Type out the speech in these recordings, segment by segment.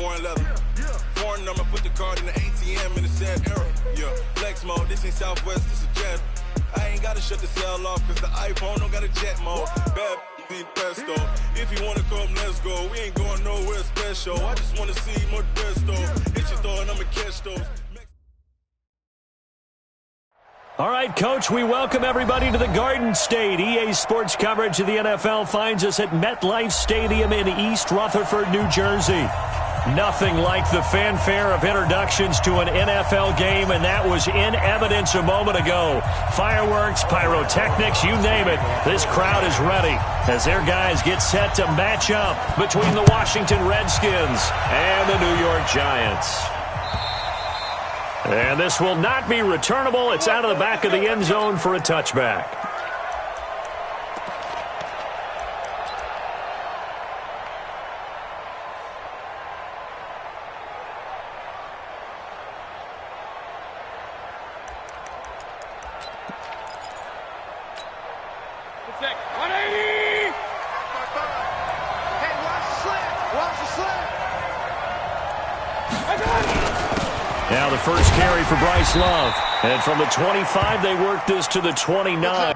foreign leather. Foreign number, put the card in the ATM in the sad era. Yeah, flex mode, this ain't Southwest, this a jet. I ain't gotta shut the cell off, cause the iPhone don't got a jet mode. Bad in pesto. If you wanna come, let's go. We ain't going nowhere special. I just wanna see more Modesto. Hit your throw and I'ma catch those. All right, Coach, we welcome everybody to the Garden State. EA Sports coverage of the NFL finds us at MetLife Stadium in East Rutherford, New Jersey. Nothing like the fanfare of introductions to an NFL game, and that was in evidence a moment ago. Fireworks, pyrotechnics, you name it. This crowd is ready as their guys get set to match up between the Washington Redskins and the New York Giants. And this will not be returnable. It's out of the back of the end zone for a touchback. Now the first carry for Bryce Love. And from the 25, they work this to the 29.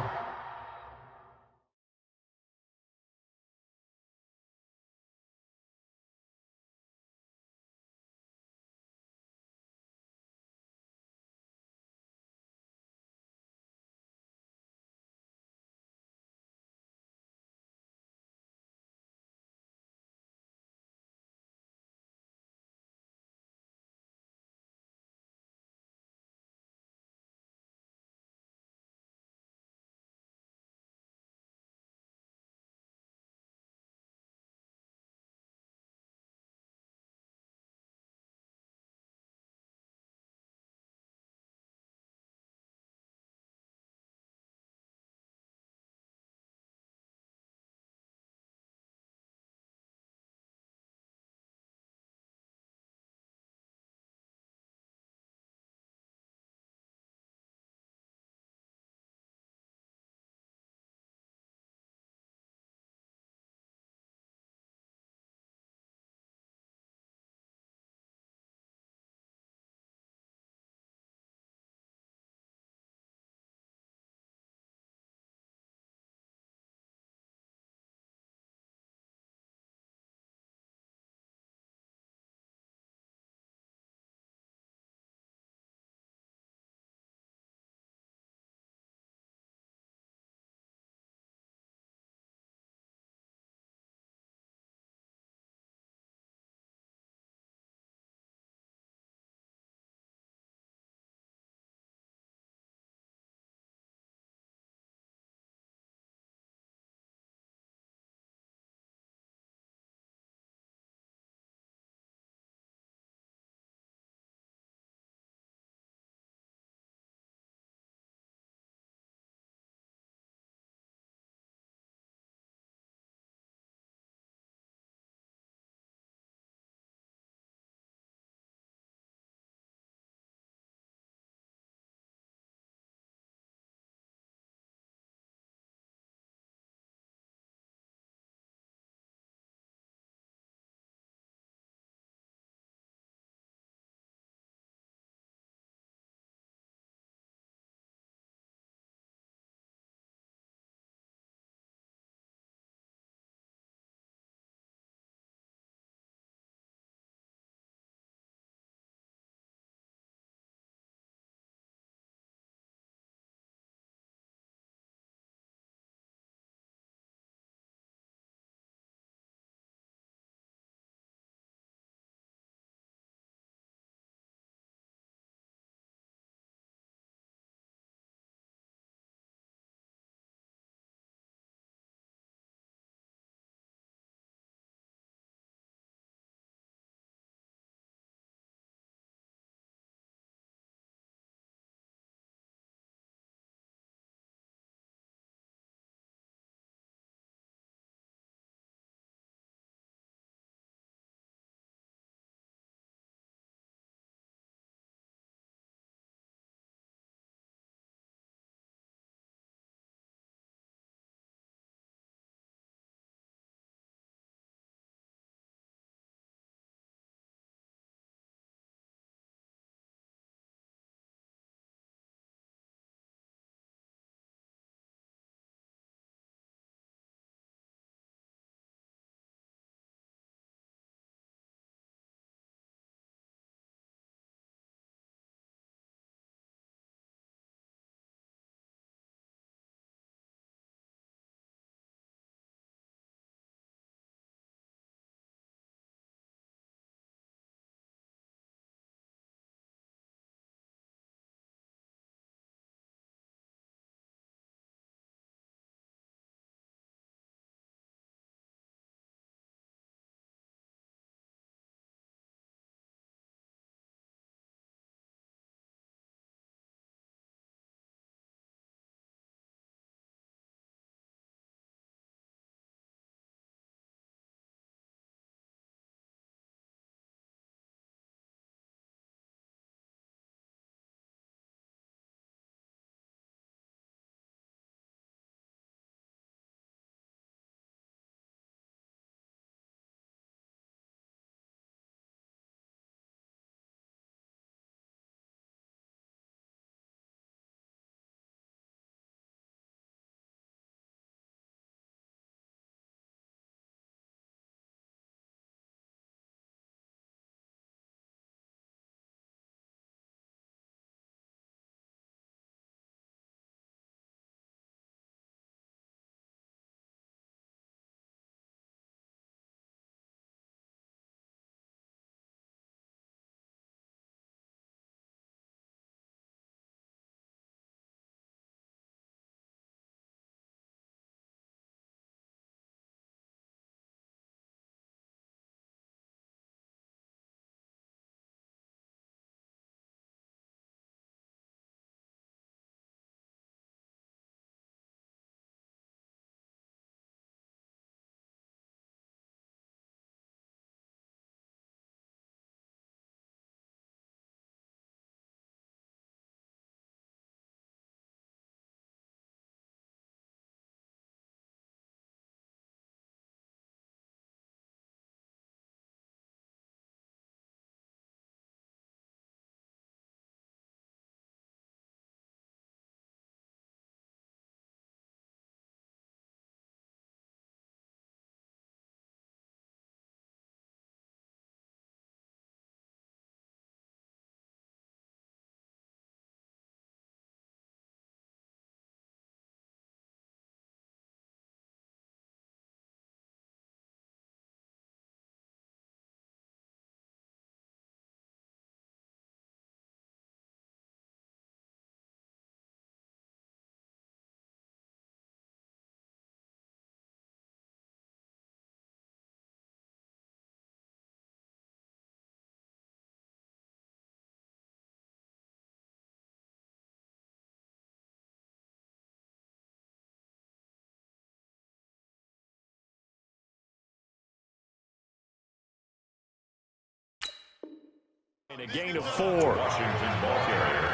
A gain of 4. Washington ball carrier.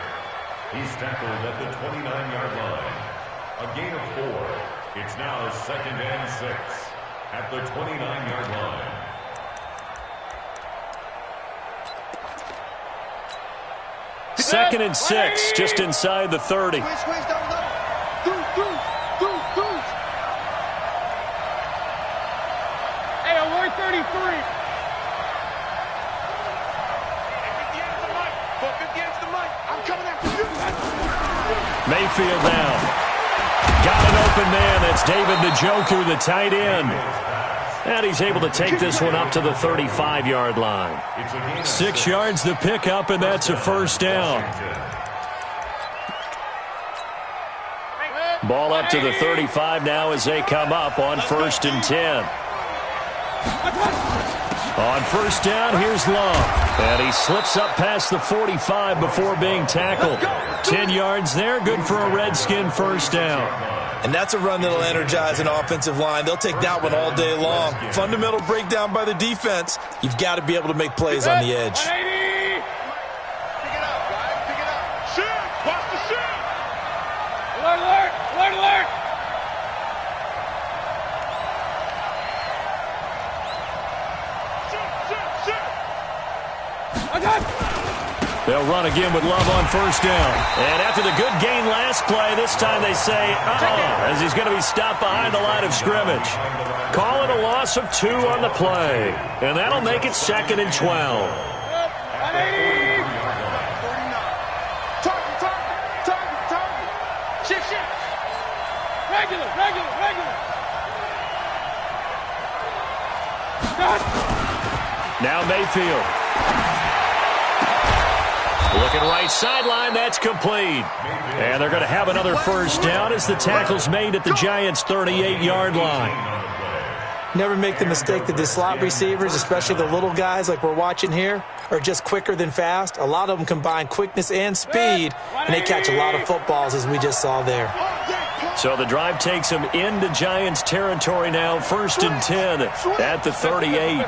He's tackled at the 29-yard line. A gain of 4. It's now 2nd and 6 at the 29-yard line. Second and 6, just inside the 30. Hey, we're 33. Mayfield now. Got an open man. That's David Njoku, the tight end. And he's able to take this one up to the 35-yard line. 6 yards the pickup, and that's a first down. Ball up to the 35 now as they come up on 1st and 10. On first down, here's Love. And he slips up past the 45 before being tackled. 10 yards there, good for a Redskin first down. And that's a run that'll energize an offensive line. They'll take that one all day long. Fundamental breakdown by the defense. You've got to be able to make plays on the edge. Pick it up, guys. Pick it up. Shoot! Watch the shoot! Alert, alert! Alert, alert! They'll run again with Love on first down. And after the good gain last play, this time they say, as he's going to be stopped behind the line of scrimmage. Call it a loss of 2 on the play. And that'll make it 2nd and 12. Shift. Regular. Now Mayfield. Looking right sideline, that's complete. And they're going to have another first down as the tackle's made at the Giants' 38-yard line. Never make the mistake that the slot receivers, especially the little guys like we're watching here, are just quicker than fast. A lot of them combine quickness and speed, and they catch a lot of footballs, as we just saw there. So the drive takes them into Giants territory now, 1st and 10 at the 38.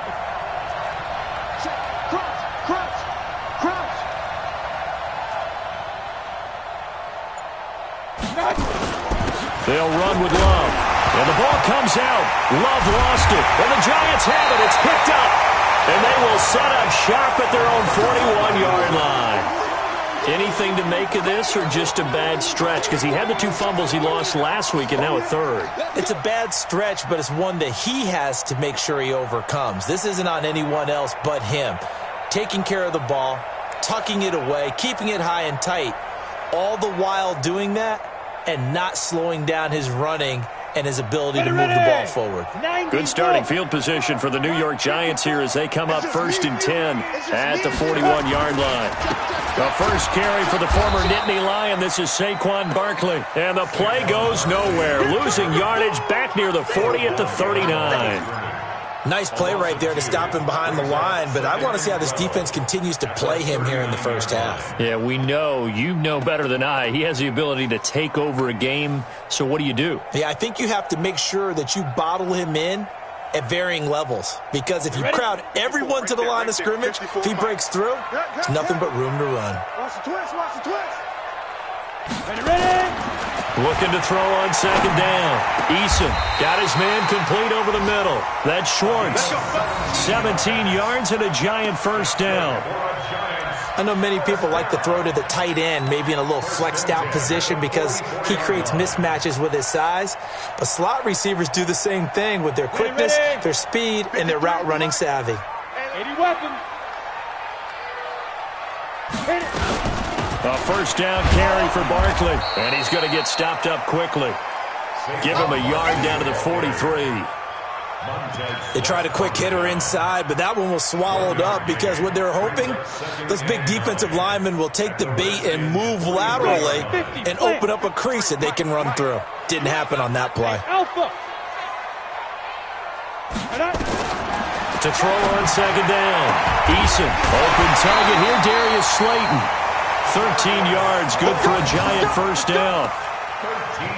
They'll run with Love. And the ball comes out. Love lost it. And the Giants have it. It's picked up. And they will set up shop at their own 41-yard line. Anything to make of this or just a bad stretch? Because he had the 2 fumbles he lost last week and now a 3rd. It's a bad stretch, but it's one that he has to make sure he overcomes. This isn't on anyone else but him. Taking care of the ball, tucking it away, keeping it high and tight, all the while doing that and not slowing down his running and his ability to move the ball forward. Good starting field position for the New York Giants here as they come up 1st and 10 at the 41-yard line. The first carry for the former Nittany Lion. This is Saquon Barkley. And the play goes nowhere. Losing yardage back near the 40 at the 39. Nice play right there to stop him behind the line, but I want to see how this defense continues to play him here in the first half. Yeah, we know. You know better than I. He has the ability to take over a game, so what do you do? Yeah, I think you have to make sure that you bottle him in at varying levels, because if you crowd everyone to the line of scrimmage, if he breaks through, there's nothing but room to run. Watch the twist. Ready. Looking to throw on 2nd down. Eason got his man complete over the middle. That's Schwartz. 17 yards and a Giant first down. I know many people like to throw to the tight end, maybe in a little flexed out position because he creates mismatches with his size. But slot receivers do the same thing with their quickness, their speed, and their route running savvy. 80 weapons. A first down carry for Barkley. And he's going to get stopped up quickly. Give him a yard down to the 43. They tried a quick hitter inside, but that one was swallowed up because what they're hoping, those big defensive linemen will take the bait and move laterally and open up a crease that they can run through. Didn't happen on that play. To throw on 2nd down. Eason, open target here, Darius Slayton. 13 yards, good for a Giant first down.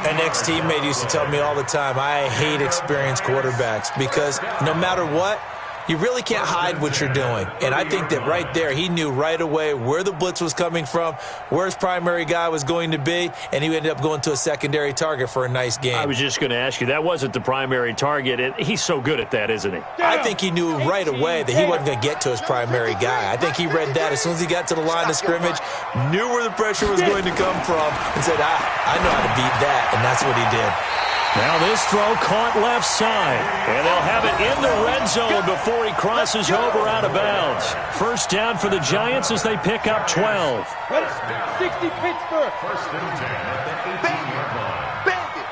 An ex-teammate used to tell me all the time, I hate experienced quarterbacks because no matter what, You really can't hide what you're doing. And I think that right there, he knew right away where the blitz was coming from, where his primary guy was going to be, and he ended up going to a secondary target for a nice game. I was just going to ask you, that wasn't the primary target, and he's so good at that, isn't he? I think he knew right away that he wasn't going to get to his primary guy. I think he read that as soon as he got to the line of scrimmage, knew where the pressure was going to come from, and said, I know how to beat that, and that's what he did. Now this throw caught left side, and they'll have it in the red zone before he crosses over out of bounds. First down for the Giants as they pick up 12. 60 Pittsburgh. First and 10 at the 18-yard line. Bandit.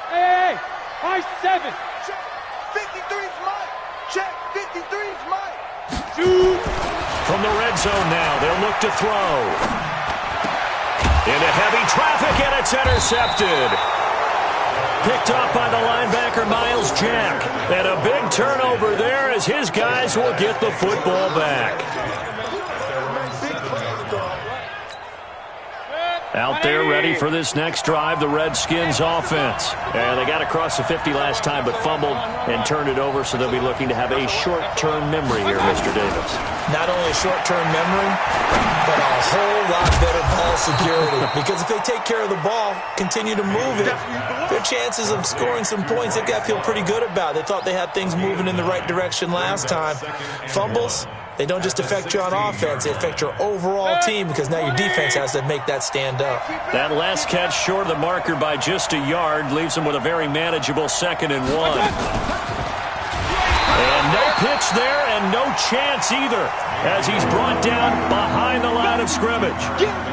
Hey, high 7. Check. 53's Mike. Check. 53's Mike. Shoot. From the red zone now, they'll look to throw. Into heavy traffic, and it's intercepted. Picked off by the linebacker, Miles Jack. And a big turnover there as his guys will get the football back. Out there ready for this next drive, the Redskins offense. And they got across the 50 last time, but fumbled and turned it over, so they'll be looking to have a short-term memory here, Mr. Davis. Not only a short-term memory, but a whole lot better ball security. Because if they take care of the ball, continue to move it, their chances of scoring some points, they've got to feel pretty good about. They thought they had things moving in the right direction last time. Fumbles, they don't just affect you on offense, they affect your overall team because now your defense has to make that stand up. That last catch short of the marker by just a yard leaves them with a very manageable 2nd and 1. And no pitch there and no chance either as he's brought down behind the line of scrimmage.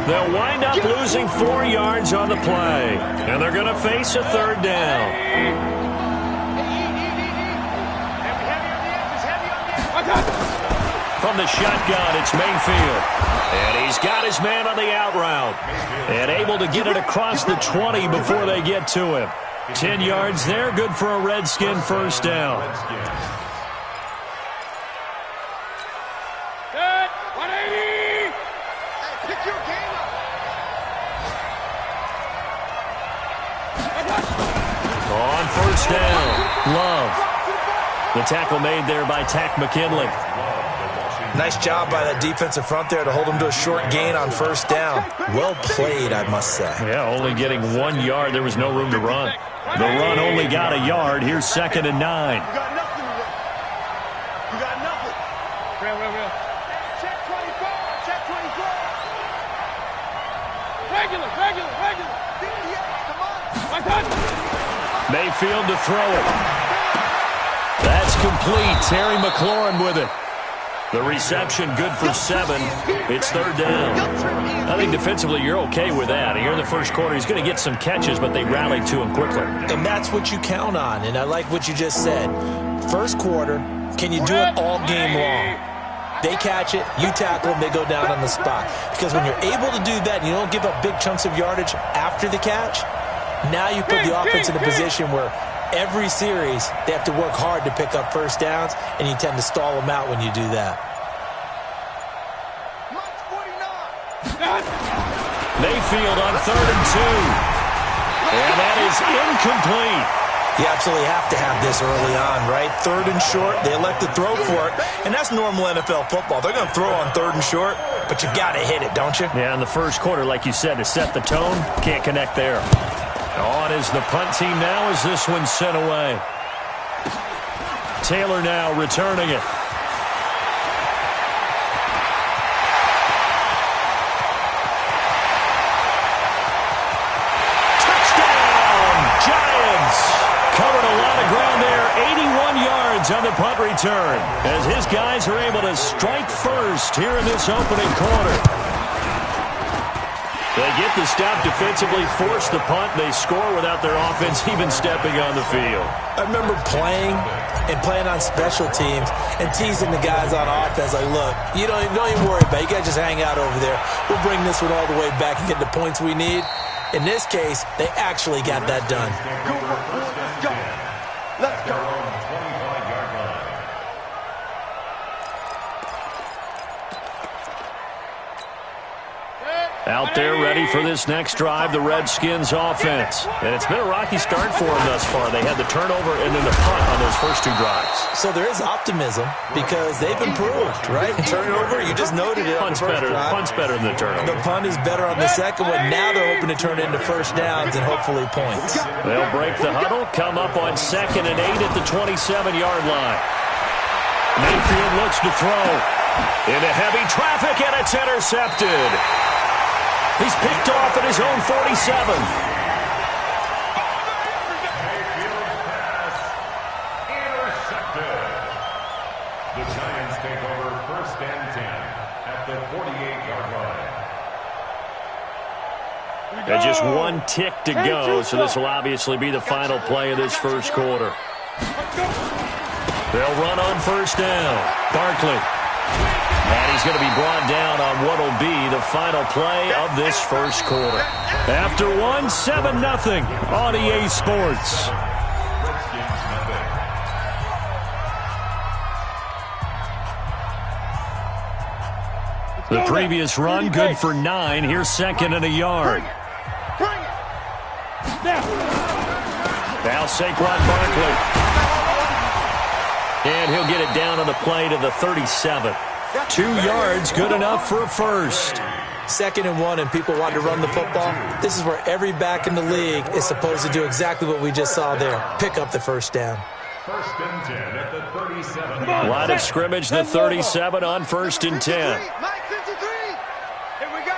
They'll wind up losing 4 yards on the play, and they're going to face a 3rd down. From the shotgun, it's Mayfield. And he's got his man on the out route. And able to get it across the 20 before they get to him. 10 yards there, good for a Redskin first down. Good. 180. Pick your game up. On first down, Love. The tackle made there by Tack McKinley. Nice job by that defensive front there to hold him to a short gain on first down. Well played, I must say. Yeah, only getting 1 yard. There was no room to run. The run only got a yard. Here's 2nd and 9. You got nothing. You got nothing. Real. Check 24. Check 24. Regular. Come on. Mayfield to throw it. That's complete. Terry McLaurin with it. The reception good for 7. It's 3rd down. I think defensively you're okay with that. Here in the first quarter, he's going to get some catches, but they rallied to him quickly. And that's what you count on, and I like what you just said. First quarter, can you do it all game long? They catch it, you tackle them, they go down on the spot. Because when you're able to do that and you don't give up big chunks of yardage after the catch, now you put the offense in a position where every series, they have to work hard to pick up first downs, and you tend to stall them out when you do that. Mayfield on 3rd and 2. And that is incomplete. You absolutely have to have this early on, right? 3rd and short, they elect to throw for it, and that's normal NFL football. They're going to throw on 3rd and short, but you got to hit it, don't you? Yeah, in the first quarter, like you said, to set the tone, can't connect there. On is the punt team now as this one's sent away. Taylor now returning it. Touchdown, Giants! Covered a lot of ground there, 81 yards on the punt return, as his guys are able to strike first here in this opening quarter. They get the stop defensively, force the punt, they score without their offense even stepping on the field. I remember playing on special teams and teasing the guys on offense like, look, you don't even worry about it. You guys just hang out over there. We'll bring this one all the way back and get the points we need. In this case, they actually got that done. Let's go. Out there ready for this next drive, the Redskins offense. And it's been a rocky start for them thus far. They had the turnover and then the punt on those first 2 drives. So there is optimism because they've improved, right? Turnover, you just noted it. Punt's better than the turnover. The punt is better on the second one. Now they're hoping to turn it into first downs and hopefully points. They'll break the huddle, come up on 2nd and 8 at the 27-yard line. Mayfield looks to throw. Into heavy traffic, and it's intercepted. He's picked off at his own 47. Mayfield's pass intercepted. The Giants take over 1st and 10 at the 48-yard line. And just 1 tick to go, so this will obviously be the final play of this first quarter. They'll run on 1st down. Barkley. And he's going to be brought down on what will be the final play of this first quarter. After 1, 7-0 on EA Sports. The previous run, good for 9. Here's 2nd and a yard. Now Saquon Barkley. And he'll get it down on the play to the 37. 2 yards, good enough for a first. 2nd and 1, and people want to run the football. This is where every back in the league is supposed to do exactly what we just saw there. Pick up the first down. 1st and 10 at the 37. Line of scrimmage, the 37 on 1st and 10. Mike 53. Here we go.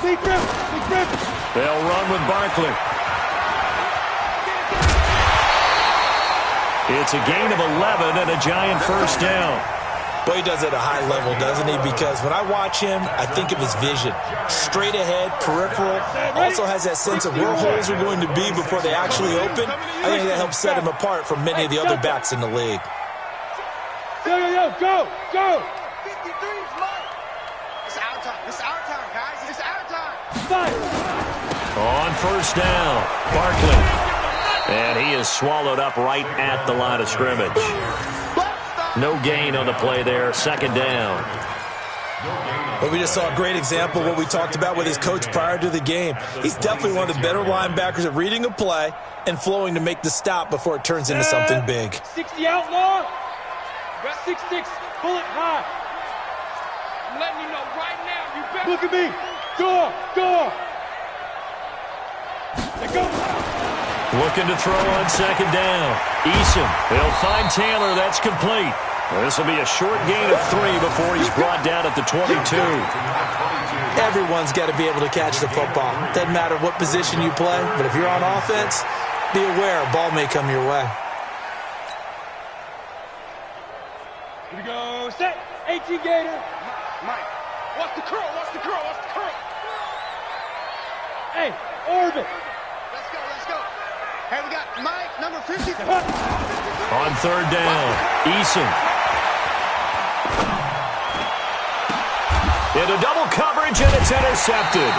Big rip. They'll run with Barkley. It's a gain of 11 and a Giant first down. Well, he does it at a high level, doesn't he? Because when I watch him, I think of his vision. Straight ahead, peripheral. Also has that sense of where holes are going to be before they actually open. I think that helps set him apart from many of the other backs in the league. Go! 53's Mike. It's our time, guys. It's our time. On 1st down, Barkley. And he is swallowed up right at the line of scrimmage. No gain on the play there, 2nd down. Well, we just saw a great example of what we talked about with his coach prior to the game. He's definitely one of the better linebackers at reading a play and flowing to make the stop before it turns into something big. 60 outlaw. 6-6, pull it high. I'm letting you know right now, you better. Look at me. Go. Let go. Looking to throw on 2nd down. Eason. They'll find Taylor. That's complete. This will be a short gain of 3 before he's brought down at the 22. Everyone's got to be able to catch the football. Doesn't matter what position you play, but if you're on offense, be aware a ball may come your way. Here we go. Set. 18 Gator. Mike. Watch the curl. Hey, orbit. Let's go. Hey, we got Mike, number 50. On 3rd down, Eason. Into double coverage, and it's intercepted.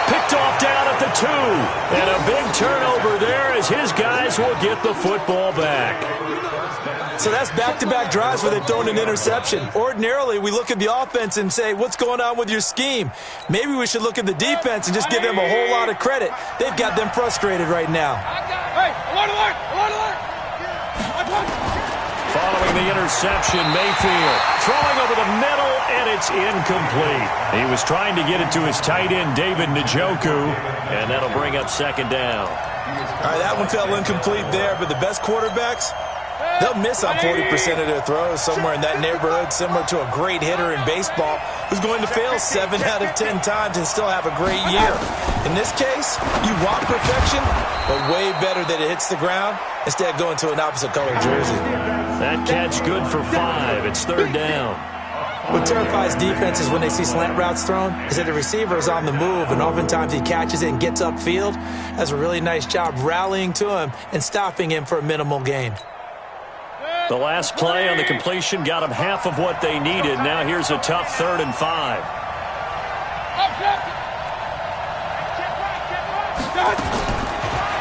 Picked off down at the 2. And a big turnover there as his guys will get the football back. So that's back-to-back drives where they've thrown an interception. Ordinarily, we look at the offense and say, what's going on with your scheme? Maybe we should look at the defense and just give them a whole lot of credit. They've got them frustrated right now. Hey, alert! Following the interception, Mayfield throwing over the middle, and it's incomplete. He was trying to get it to his tight end, David Njoku, and that'll bring up 2nd down. All right, that one fell incomplete there, but the best quarterbacks, they'll miss on 40% of their throws, somewhere in that neighborhood, similar to a great hitter in baseball who's going to fail 7 out of 10 times and still have a great year. In this case, you want perfection, but way better that it hits the ground instead of going to an opposite color jersey. That catch good for 5. It's 3rd down. What terrifies defenses when they see slant routes thrown is that the receiver is on the move, and oftentimes he catches it and gets upfield. Does a really nice job rallying to him and stopping him for a minimal gain. The last play on the completion got them half of what they needed. Now here's a tough 3rd and 5.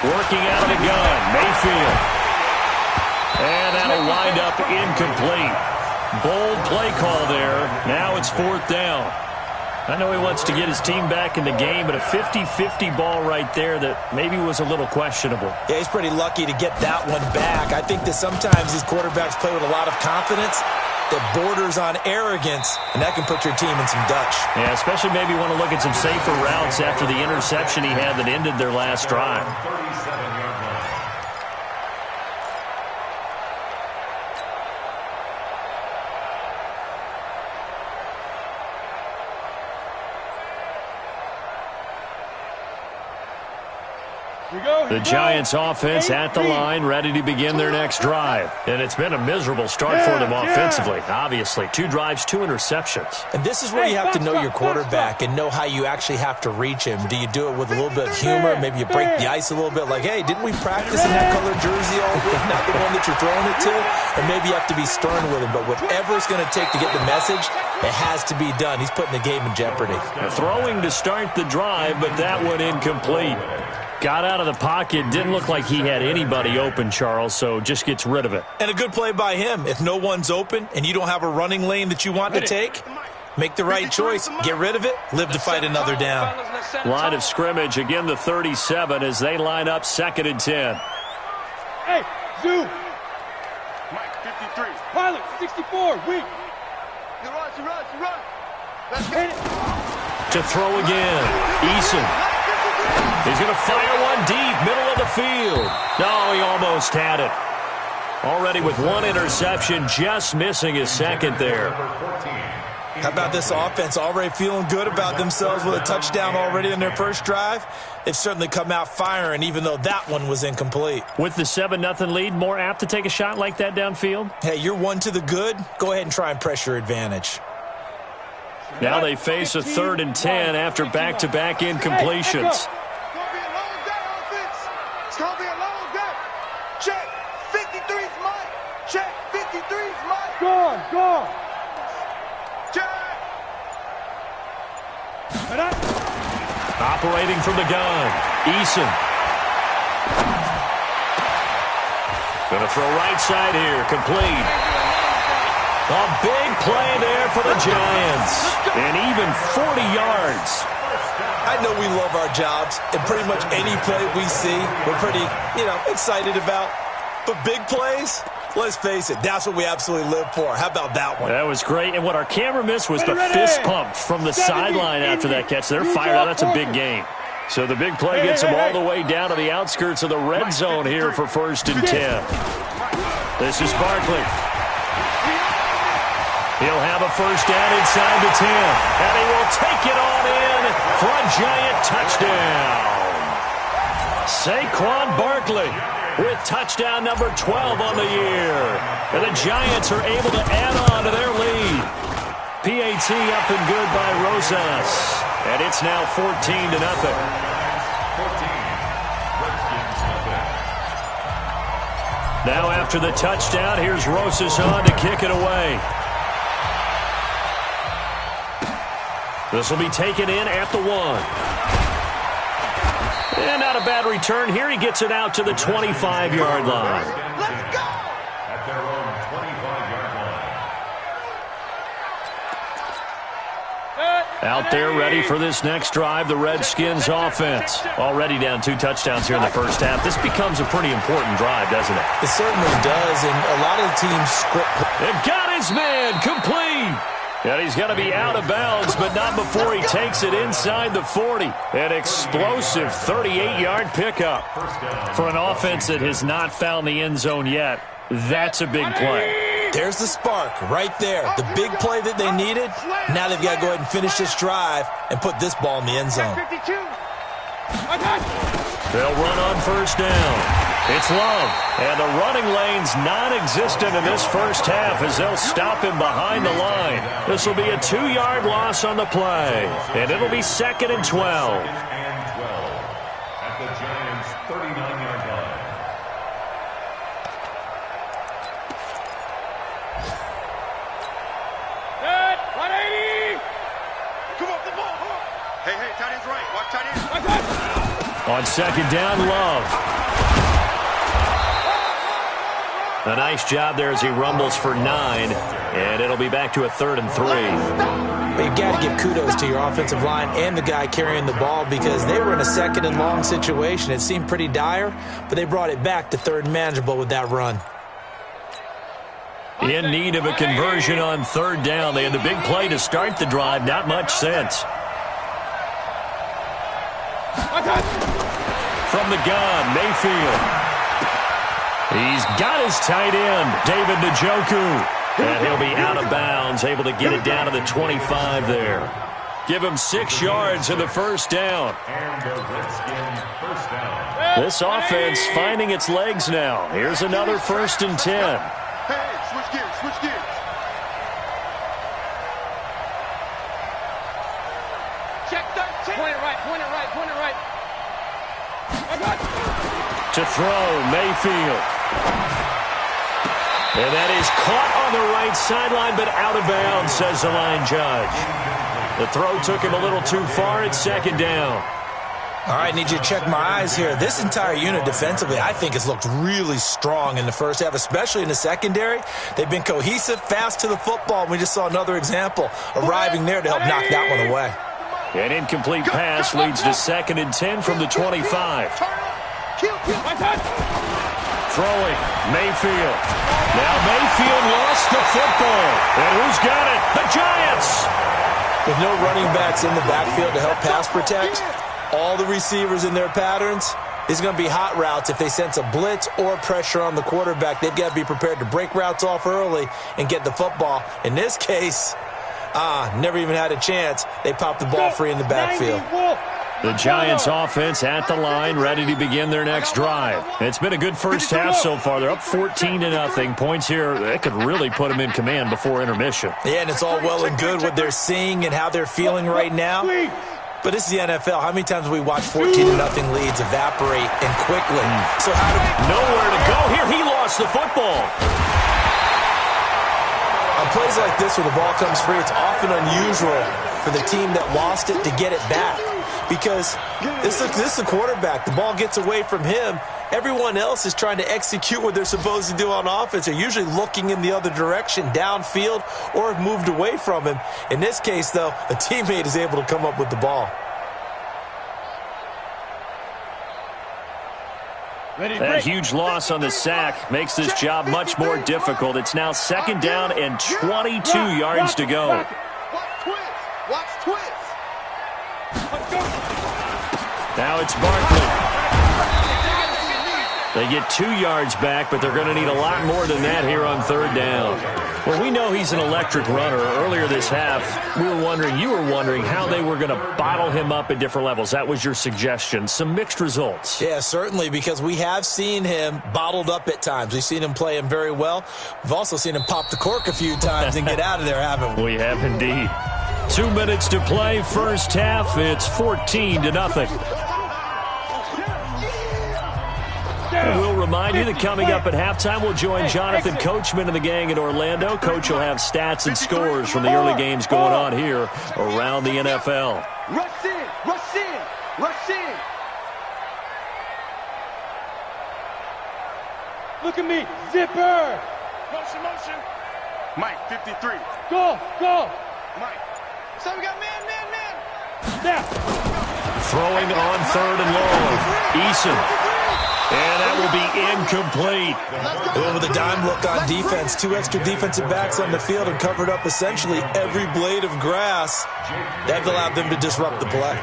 Working out of the gun, Mayfield. And that'll wind up incomplete. Bold play call there. Now it's 4th down. I know he wants to get his team back in the game, but a 50-50 ball right there that maybe was a little questionable. Yeah, he's pretty lucky to get that one back. I think that sometimes these quarterbacks play with a lot of confidence that borders on arrogance, and that can put your team in some Dutch. Yeah, especially maybe want to look at some safer routes after the interception he had that ended their last drive. 37-yard line. The Giants offense at the line, ready to begin their next drive. And it's been a miserable start for them offensively, obviously. 2 drives, 2 interceptions. And this is where you have to know your quarterback and know how you actually have to reach him. Do you do it with a little bit of humor? Maybe you break the ice a little bit like, hey, didn't we practice in that colored jersey all week? Not the one that you're throwing it to? Or maybe you have to be stern with him. But whatever it's going to take to get the message, it has to be done. He's putting the game in jeopardy. Throwing to start the drive, but that one incomplete. Got out of the pocket. Didn't look like he had anybody open, Charles, so just gets rid of it. And a good play by him. If no one's open and you don't have a running lane that you want to take, make the right choice. Get rid of it. Live to fight another down. Line of scrimmage, again the 37 as they line up 2nd and 10. Hey, Zoo. Mike, 53. Pilot, 64, weak. You run. Let's hit it. To throw again. Eason. He's going to fire one deep, middle of the field. No, he almost had it. Already with 1 interception, just missing his 2nd there. How about this offense already feeling good about themselves with a touchdown already in their first drive? They've certainly come out firing, even though that one was incomplete. With the 7-0 lead, more apt to take a shot like that downfield? Hey, you're 1 to the good. Go ahead and try and press your advantage. Now they face a 3rd and 10 after back-to-back incompletions. It's going to be a long day. Check. 53's Mike. Check. 53's Mike. Gone. Check. Operating from the gun. Eason. Going to throw right side here. Complete. A big play there for the Giants. And even 40 yards. I know we love our jobs, and pretty much any play we see, we're pretty, excited about. But big plays, let's face it, that's what we absolutely live for. How about that one? That was great. And what our camera missed was the fist pump from the sideline after that catch. They're fired out. That's a big game. So the big play gets them all the way down to the outskirts of the red zone here for 1st and 10. This is Barkley. He'll have a first down inside the 10. And he will take it on in for a Giant touchdown. Saquon Barkley with touchdown number 12 on the year. And the Giants are able to add on to their lead. PAT up and good by Rosas. And it's now 14-0. Now after the touchdown, here's Rosas on to kick it away. This will be taken in at the 1. And not a bad return here. He gets it out to the 25-yard line. Let's go! At their own 25-yard line. Out there ready for this next drive, the Redskins offense. Already down 2 touchdowns here in the first half. This becomes a pretty important drive, doesn't it? It certainly does, and a lot of teams script. They've got his man complete. And he's going to be out of bounds, but not before he takes it inside the 40. An explosive 38-yard pickup. For an offense that has not found the end zone yet, that's a big play. There's the spark right there. The big play that they needed. Now they've got to go ahead and finish this drive and put this ball in the end zone. They'll run on first down. It's Love, and the running lane's non-existent in this first half as they'll stop him behind the line. This will be a 2-yard loss on the play, and it'll be 2nd and 12. At the Giants' 39-yard line. Set, 180. Come on, the ball. Hey, tight end's right. Watch tight end. On 2nd down, Love. A nice job there as he rumbles for 9, and it'll be back to a 3rd and 3. But you got to give kudos to your offensive line and the guy carrying the ball because they were in a 2nd and long situation. It seemed pretty dire, but they brought it back to 3rd and manageable with that run. In need of a conversion on 3rd down. They had the big play to start the drive. Not much sense. From the gun, Mayfield. He's got his tight end, David Njoku. And he'll be out of bounds, able to get it down to the 25 there. Give him 6 yards in the 1st down. This offense finding its legs now. Here's another 1st and 10. Hey, switch gears, switch gears. Check 13. Point it right, point it right, point it right. To throw, Mayfield. And that is caught on the right sideline, but out of bounds, says the line judge. The throw took him a little too far. It's 2nd down. All right, need you to check my eyes here. This entire unit defensively, I think, has looked really strong in the 1st half, especially in the secondary. They've been cohesive, fast to the football. We just saw another example arriving there to help knock that one away. An incomplete pass leads to 2nd and 10 from the 25. Throwing, Mayfield. Now Mayfield lost the football. And who's got it? The Giants! With no running backs in the backfield to help pass protect, all the receivers in their patterns, it's going to be hot routes. If they sense a blitz or pressure on the quarterback, they've got to be prepared to break routes off early and get the football. In this case, never even had a chance. They popped the ball free in the backfield. The Giants offense at the line, ready to begin their next drive. It's been a good 1st half so far. They're up 14-0. Points here, that could really put them in command before intermission. Yeah, and it's all well and good what they're seeing and how they're feeling right now. But this is the NFL. How many times have we watched 14-0 leads evaporate and quickly? So how do we... Nowhere to go. Here, he lost the football. On plays like this where the ball comes free, it's often unusual for the team that lost it to get it back. Because this is the quarterback. The ball gets away from him. Everyone else is trying to execute what they're supposed to do on offense. They're usually looking in the other direction, downfield, or have moved away from him. In this case, though, a teammate is able to come up with the ball. That huge loss on the sack makes this job much more difficult. It's now 2nd down and 22 yards to go. Watch twist. Watch twist. Now it's Barkley. They get 2 yards back, but they're going to need a lot more than that here on 3rd down. Well, we know he's an electric runner. Earlier this half, you were wondering how they were going to bottle him up at different levels. That was your suggestion. Some mixed results. Yeah, certainly, because we have seen him bottled up at times. We've seen him play him very well. We've also seen him pop the cork a few times and get out of there, haven't we? We have indeed. 2 minutes to play, 1st half. It's 14-0. We'll remind you that coming up at halftime, we'll join Jonathan Coachman and the gang in Orlando. Coach will have stats and scores from the early games going on here around the NFL. Rush in, rush in, rush in. Look at me, zipper. Motion, motion. Mike, 53. Go, go. Mike. So we got man. Now. Throwing on 3rd and long. Eason. And that will be incomplete. With a dime look on defense, 2 extra defensive backs on the field and covered up essentially every blade of grass. That allowed them to disrupt the play.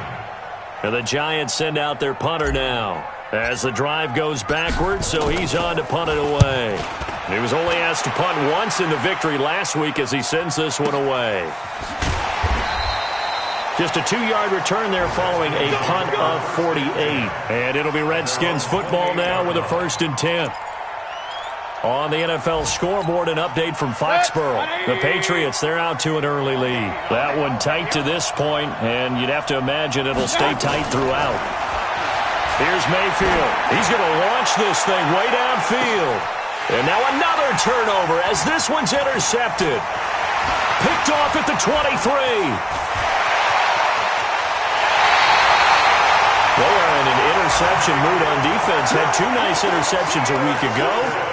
And the Giants send out their punter now as the drive goes backwards, so he's on to punt it away. He was only asked to punt once in the victory last week as he sends this one away. Just a 2-yard return there following a punt of 48. And it'll be Redskins football now with a 1st and 10. On the NFL scoreboard, an update from Foxborough. The Patriots, they're out to an early lead. That one tight to this point, and you'd have to imagine it'll stay tight throughout. Here's Mayfield. He's going to launch this thing way downfield. And now another turnover as this one's intercepted. Picked off at the 23. They are in an interception mood on defense. Had 2 nice interceptions a week ago.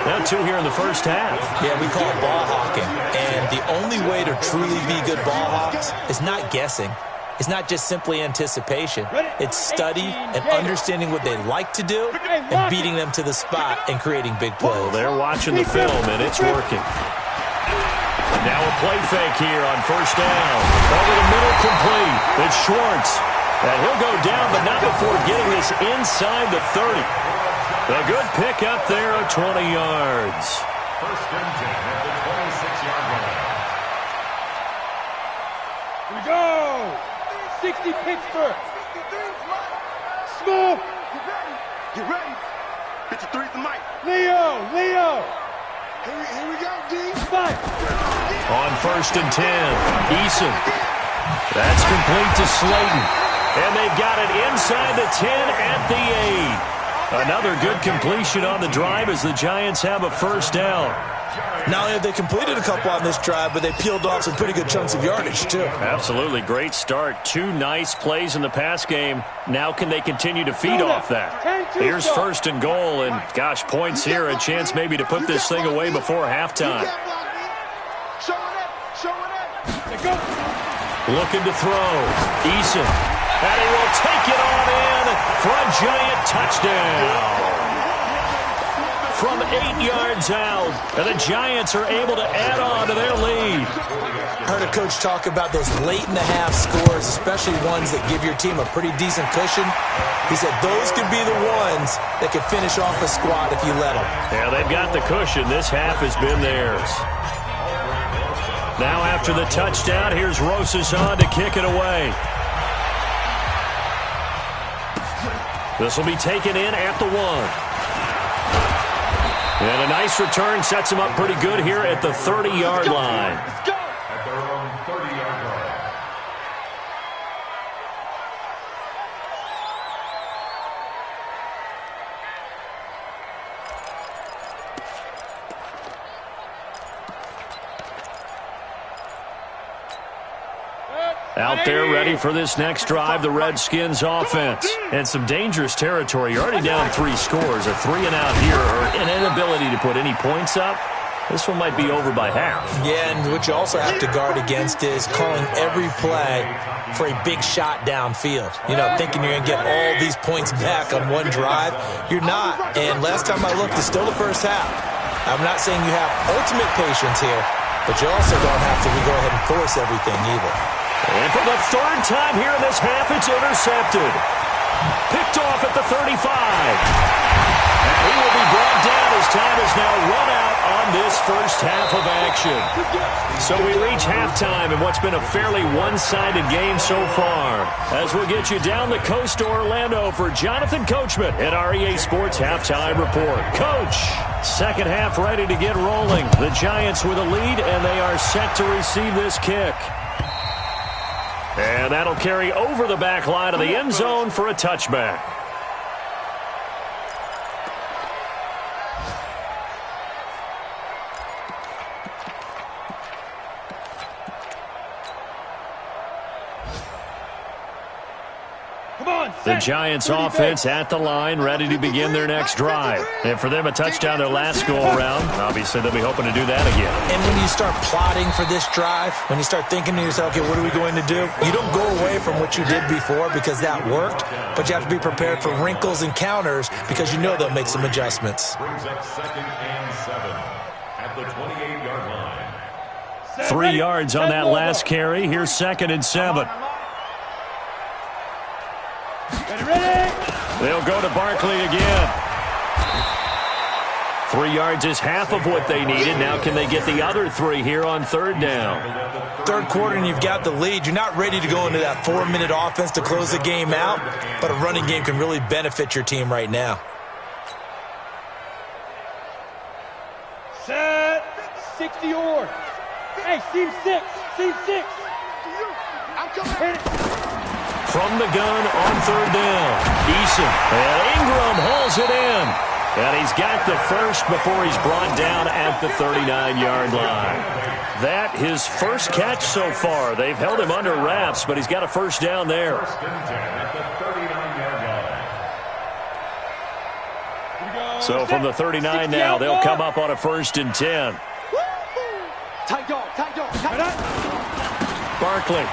Now 2 here in the first half. Yeah, we call it ball hawking. And the only way to truly be good ball hawks is not guessing. It's not just simply anticipation. It's study and understanding what they like to do and beating them to the spot and creating big plays. Well, they're watching the film, and it's working. Now a play fake here on first down. Over the middle, complete. It's Schwartz. And he'll go down, but not before getting this inside the 30. A good pick up there of 20 yards. First and 10 at the 26-yard line. Here we go. 60 Pittsburgh. Small. Get ready. 53's the mic. Leo. Here we go, D. Fight. On first and 10, Eason. That's complete to Slayton. And they've got it inside the 10 at the 8. Another good completion on the drive as the Giants have a first down. Not only have they completed a couple on this drive, but they peeled off some pretty good chunks of yardage, too. Absolutely. Great start. 2 nice plays in the pass game. Now can they continue to feed off that? Here's first and goal, and gosh, points here. A chance maybe to put this thing away before halftime. Looking to throw. Eason. And he will take it on in for a Giant touchdown. From 8 yards out, and the Giants are able to add on to their lead. I heard a coach talk about those late-in-the-half scores, especially ones that give your team a pretty decent cushion. He said those could be the ones that could finish off a squad if you let them. Yeah, they've got the cushion. This half has been theirs. Now after the touchdown, here's Rosas on to kick it away. This will be taken in at the 1. And a nice return sets him up pretty good here at the 30-yard line. At their own 30-yard line. Out there ready for this next drive, the Redskins offense. And some dangerous territory. You're already down 3 scores. A 3-and-out here, or an inability to put any points up. This one might be over by half. Yeah, and what you also have to guard against is calling every play for a big shot downfield. You know, thinking you're going to get all these points back on one drive. You're not. And last time I looked, it's still the first half. I'm not saying you have ultimate patience here, but you also don't have to go ahead and force everything either. And for the 3rd time here in this half, it's intercepted. Picked off at the 35. And he will be brought down as time is now run out on this first half of action. So we reach halftime in what's been a fairly one-sided game so far. As we'll get you down the coast to Orlando for Jonathan Coachman at our EA Sports Halftime Report. Coach, second half ready to get rolling. The Giants with a lead, and they are set to receive this kick. And that'll carry over the back line of the end zone for a touchback. The Giants offense at the line, ready to begin their next drive. And for them, a touchdown their last go-around. Obviously, they'll be hoping to do that again. And when you start plotting for this drive, when you start thinking to yourself, okay, what are we going to do? You don't go away from what you did before because that worked, but you have to be prepared for wrinkles and counters because you know they'll make some adjustments. Brings up 2nd and 7 at the 28-yard line. 3 yards on that last carry. Here's 2nd and 7. They'll go to Barkley again. 3 yards is half of what they needed. Now can they get the other 3 here on 3rd down? Third quarter and you've got the lead. You're not ready to go into that 4-minute offense to close the game out, but a running game can really benefit your team right now. Set. 60 or. Hey, seam 6. Seam 6. I'm coming. From the gun on 3rd down. Eason. And Ingram hauls it in. And he's got the first before he's brought down at the 39-yard line. That his first catch so far. They've held him under wraps, but he's got a first down there. 1st and 10 at the 39-yard line. So from the 39 now, they'll come up on a 1st and 10. Tight dog, tight dog, tight dog. Barkley.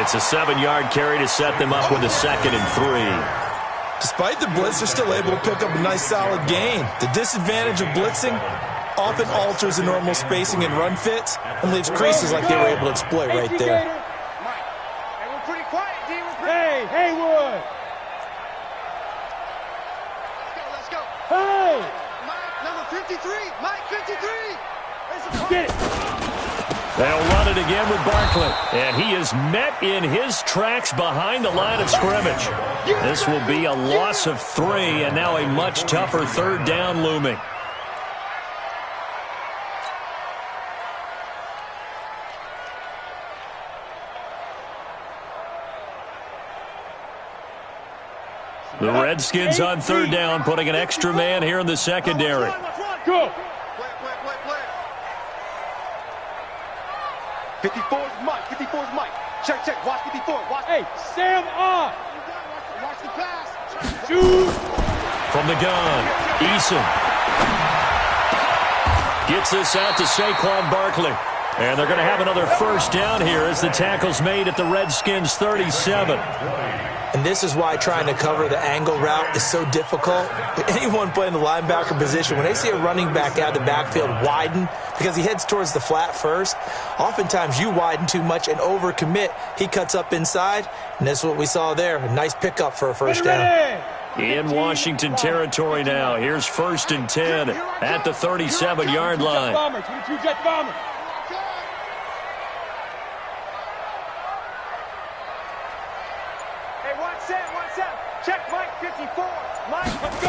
It's a 7-yard carry to set them up with a 2nd and 3. Despite the blitz, they're still able to pick up a nice solid gain. The disadvantage of blitzing often alters the normal spacing and run fits and leaves creases like they were able to exploit right there. Hey, we're pretty quiet, D. Hey, Haywood. Let's go. Hey. Mike, number 53. Mike, 53. Get it. They'll run it again with Barkley. And he is met in his tracks behind the line of scrimmage. This will be a loss of 3, and now a much tougher 3rd down looming. The Redskins on 3rd down, putting an extra man here in the secondary. Go. Play. 54's Mike. 54's Mike. Check. Watch 54. Watch. Hey, Sam on. Watch the pass. Shoot. From the gun, Eason gets this out to Saquon Barkley. And they're going to have another 1st down here as the tackle's made at the Redskins 37. And this is why trying to cover the angle route is so difficult. Anyone playing the linebacker position, when they see a running back out of the backfield widen because he heads towards the flat first, oftentimes you widen too much and overcommit. He cuts up inside, and that's what we saw there. A nice pickup for a 1st down. In Washington territory now. Here's 1st and 10 at the 37-yard line. Bomber, 22 jet bomber. Check Mike 54. Mike, let's go.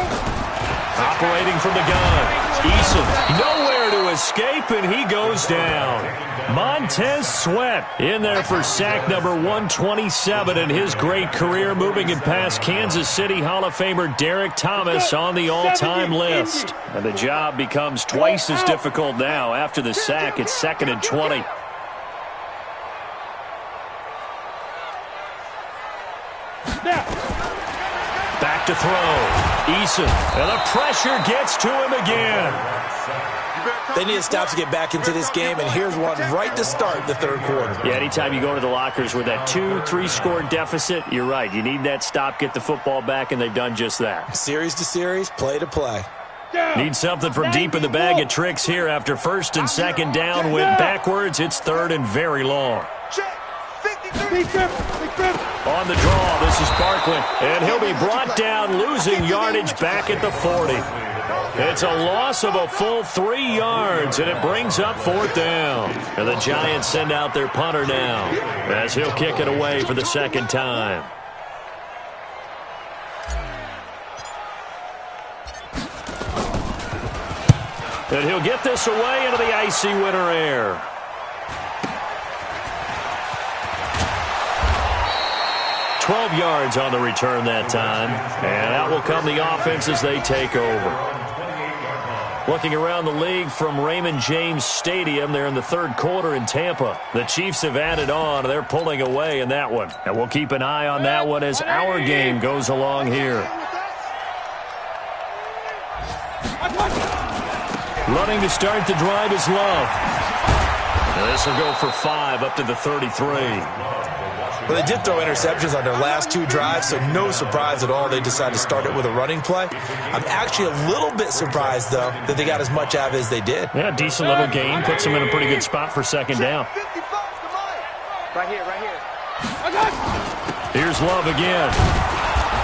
Operating from the gun. Eason nowhere to escape, and he goes down. Montez Sweat in there for sack number 127 in his great career, moving it past Kansas City Hall of Famer Derek Thomas on the all-time list. And the job becomes twice as difficult now after the sack. It's 2nd and 20. Back to throw. Eason. And the pressure gets to him again. They need to stop to get back into this game, and here's one right to start the 3rd quarter. Yeah, anytime you go to the lockers with that 2-3 score deficit, you're right. You need that stop, get the football back, and they've done just that. Series to series, play to play. Need something from deep in the bag of tricks here after 1st and 2nd down. Went backwards. It's 3rd and very long. On the draw, this is Barkley, and he'll be brought down, losing yardage back at the 40. It's a loss of a full 3 yards, and it brings up 4th down. And the Giants send out their punter now, as he'll kick it away for the 2nd time. And he'll get this away into the icy winter air. $12 yards on the return that time. And out will come the offense as they take over. Looking around the league from Raymond James Stadium, they're in the 3rd quarter in Tampa. The Chiefs have added on. They're pulling away in that one. And we'll keep an eye on that one as our game goes along here. Running to start the drive is Love. And this will go for 5 up to the 33. Well, they did throw interceptions on their last 2 drives, so no surprise at all they decided to start it with a running play. I'm actually a little bit surprised, though, that they got as much out of it as they did. Yeah, decent little gain. Puts them in a pretty good spot for 2nd down. Right here. Here's Love again.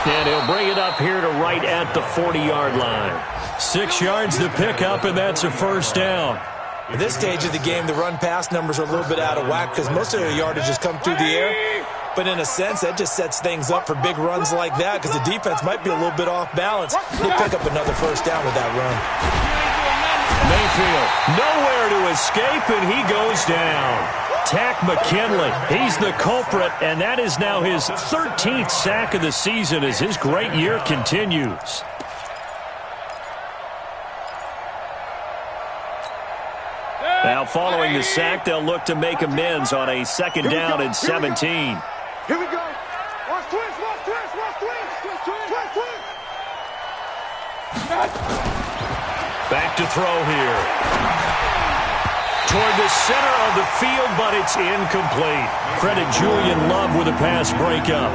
And he'll bring it up here to right at the 40-yard line. 6 yards to pick up, and that's a 1st down. At this stage of the game, the run-pass numbers are a little bit out of whack because most of their yardage has come through the air. But in a sense, that just sets things up for big runs like that because the defense might be a little bit off balance. They'll pick up another 1st down with that run. Mayfield, nowhere to escape, and he goes down. Tack McKinley, he's the culprit, and that is now his 13th sack of the season as his great year continues. Now, following the sack, they'll look to make amends on a 2nd down and 17. Here we go. Watch twist. Back to throw here. Toward the center of the field, but it's incomplete. Credit Julian Love with a pass breakup.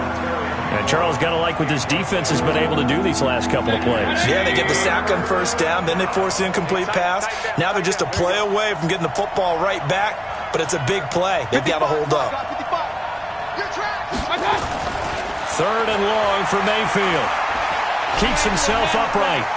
And Charles, got to like what this defense has been able to do these last couple of plays. Yeah, they get the sack on first down, then they force the incomplete pass. Now they're just a play away from getting the football right back, but it's a big play. They've got to hold up. 3rd and long for Mayfield. Keeps himself upright.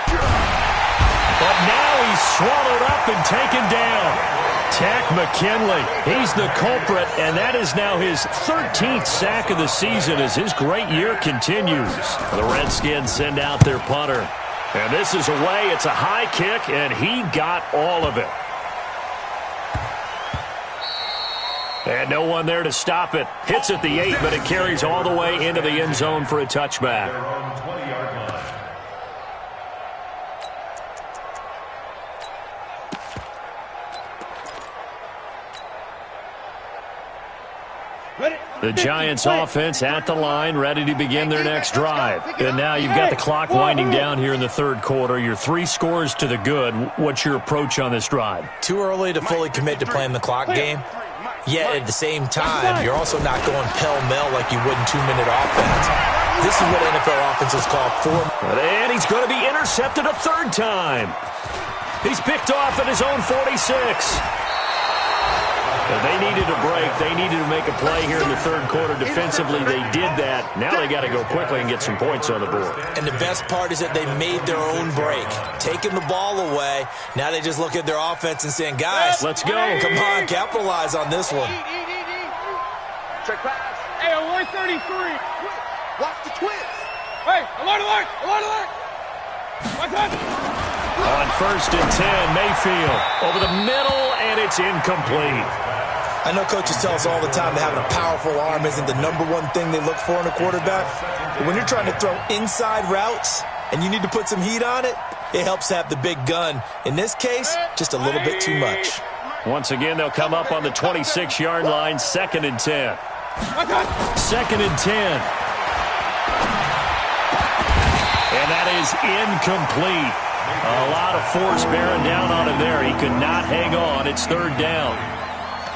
But now he's swallowed up and taken down. Tack McKinley, he's the culprit, and that is now his 13th sack of the season as his great year continues. The Redskins send out their punter. And this is away. It's a high kick, and he got all of it. And no one there to stop it. Hits at the 8, but it carries all the way into the end zone for a touchback. The Giants offense at the line, ready to begin their next drive. And now you've got the clock winding down here in the 3rd quarter. You're 3 scores to the good. What's your approach on this drive? Too early to fully commit to playing the clock game. Yet at the same time, you're also not going pell-mell like you would in 2-minute offense. This is what NFL offenses call form. And he's going to be intercepted a 3rd time. He's picked off at his own 46. They needed a break. They needed to make a play here in the 3rd quarter. Defensively, they did that. Now they got to go quickly and get some points on the board. And the best part is that they made their own break. Taking the ball away, now they just look at their offense and saying, guys, let's go. Come on, capitalize on this one. Check pass. Hey, alert 33. Watch the twins. Hey, alert, alert, alert, alert. Watch that. On 1st and 10, Mayfield over the middle, and it's incomplete. I know coaches tell us all the time that having a powerful arm isn't the #1 thing they look for in a quarterback. But when you're trying to throw inside routes and you need to put some heat on it, it helps to have the big gun. In this case, just a little bit too much. Once again, they'll come up on the 26-yard line, 2nd and 10. 2nd and 10. And that is incomplete. A lot of force bearing down on him there. He could not hang on. It's 3rd down.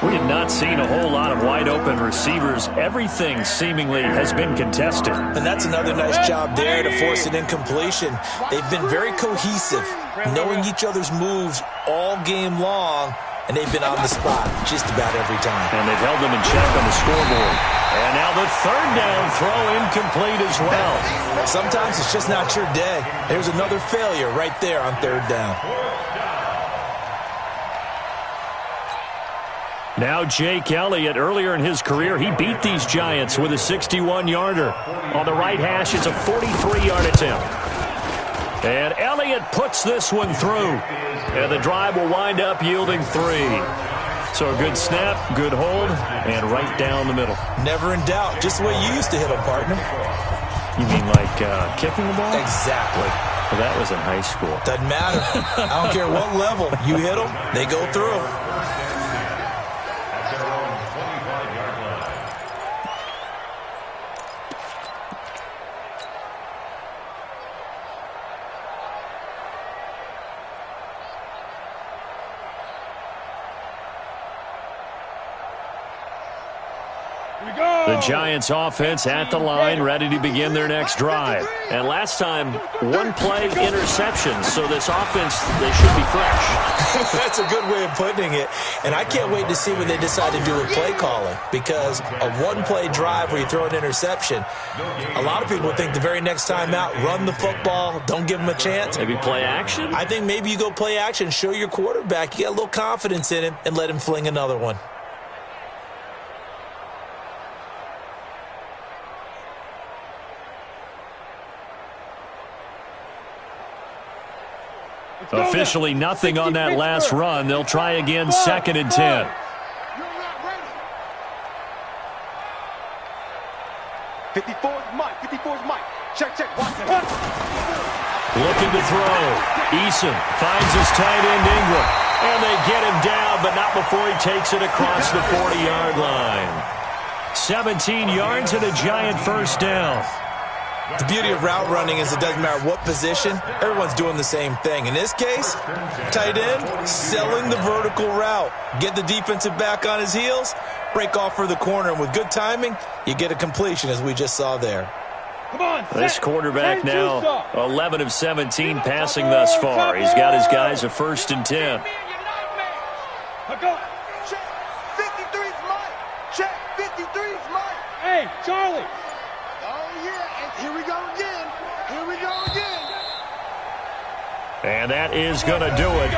We have not seen a whole lot of wide-open receivers. Everything seemingly has been contested. And that's another nice job there to force an incompletion. They've been very cohesive, knowing each other's moves all game long, and they've been on the spot just about every time. And they've held them in check on the scoreboard. And now the 3rd down throw incomplete as well. Sometimes it's just not your day. There's another failure right there on 3rd down. Now Jake Elliott, earlier in his career, he beat these Giants with a 61-yarder. On the right hash, it's a 43-yard attempt. And Elliott puts this one through. And the drive will wind up yielding 3. So a good snap, good hold, and right down the middle. Never in doubt. Just the way you used to hit them, partner. You mean like kicking the ball? Exactly. Well, that was in high school. Doesn't matter. I don't care what level. You hit them, they go through. The Giants offense at the line, ready to begin their next drive. And last time, 1-play interception, so this offense, they should be fresh. That's a good way of putting it. And I can't wait to see what they decide to do with play calling, because a 1-play drive where you throw an interception, a lot of people think the very next time out, run the football, don't give them a chance. Maybe play action? I think maybe you go play action, show your quarterback, you get a little confidence in him, and let him fling another one. Officially nothing on that last run. They'll try again, 2nd and 10. 54's Mike. 54's Mike. Check, check. Watch it. Looking to throw. Eason finds his tight end Ingram. And they get him down, but not before he takes it across the 40-yard line. 17 yards and a Giant 1st down. The beauty of route running is it doesn't matter what position, everyone's doing the same thing. In this case, tight end, selling the vertical route. Get the defensive back on his heels, break off for the corner, and with good timing, you get a completion as we just saw there. Come on, this quarterback now 11 of 17 passing thus far. He's got his guys a 1st and 10. Check 53's mine. Check 53's mine. Hey, Charlie. Oh, yeah. And here we go again. Here we go again. And that is going to do it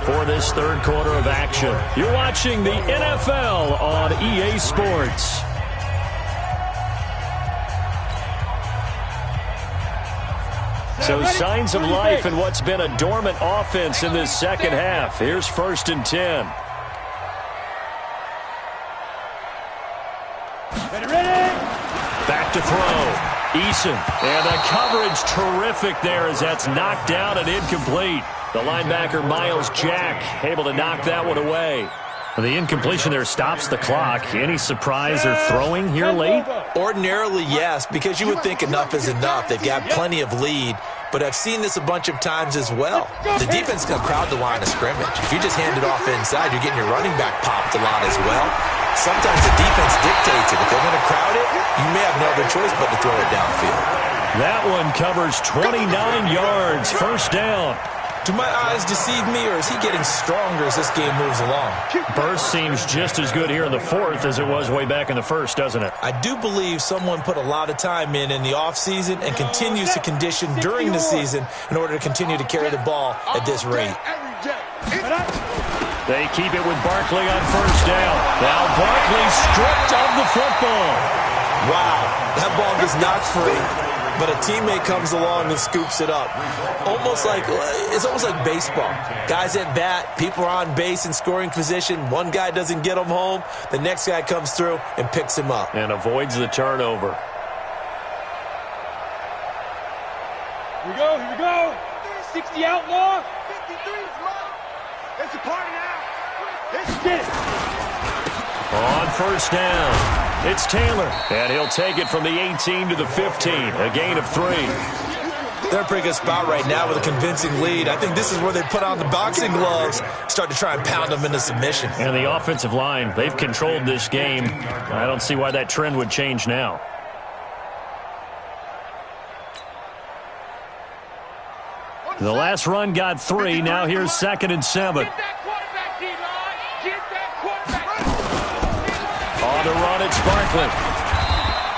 for this third quarter of action. You're watching the NFL on EA Sports. So signs of life in what's been a dormant offense in this second half. Here's 1st and 10. Back to throw. Eason. And the coverage terrific there as that's knocked down and incomplete. The linebacker, Miles Jack, able to knock that one away. The incompletion there stops the clock. Any surprise or throwing here late? Ordinarily, yes, because you would think enough is enough. They've got plenty of lead, but I've seen this a bunch of times as well. The defense is going to crowd the line of scrimmage. If you just hand it off inside, you're getting your running back popped a lot as well. Sometimes the defense dictates it. If they're going to crowd it, you may have no other choice but to throw it downfield. That one covers 29 yards, 1st down. Do my eyes deceive me, or is he getting stronger as this game moves along? Burst seems just as good here in the 4th as it was way back in the 1st, doesn't it? I do believe someone put a lot of time in the offseason and continues to condition during the season in order to continue to carry the ball at this rate. They keep it with Barkley on 1st down. Now Barkley stripped of the football. Wow, that ball gets knocked free. But a teammate comes along and scoops it up. It's almost like baseball. Guys at bat, people are on base in scoring position. One guy doesn't get him home. The next guy comes through and picks him up. And avoids the turnover. Here we go. 60 outlaw. 53's mine. It's a party now. Let's get it. On 1st down. It's Taylor, and he'll take it from the 18 to the 15, a gain of 3. They're in a pretty good spot right now with a convincing lead. I think this is where they put on the boxing gloves, start to try and pound them into submission. And the offensive line, they've controlled this game. I don't see why that trend would change now. The last run got 3. Now here's 2nd and 7. Get that quarterback, D-line. Get that quarterback. On the run, it's Barkley.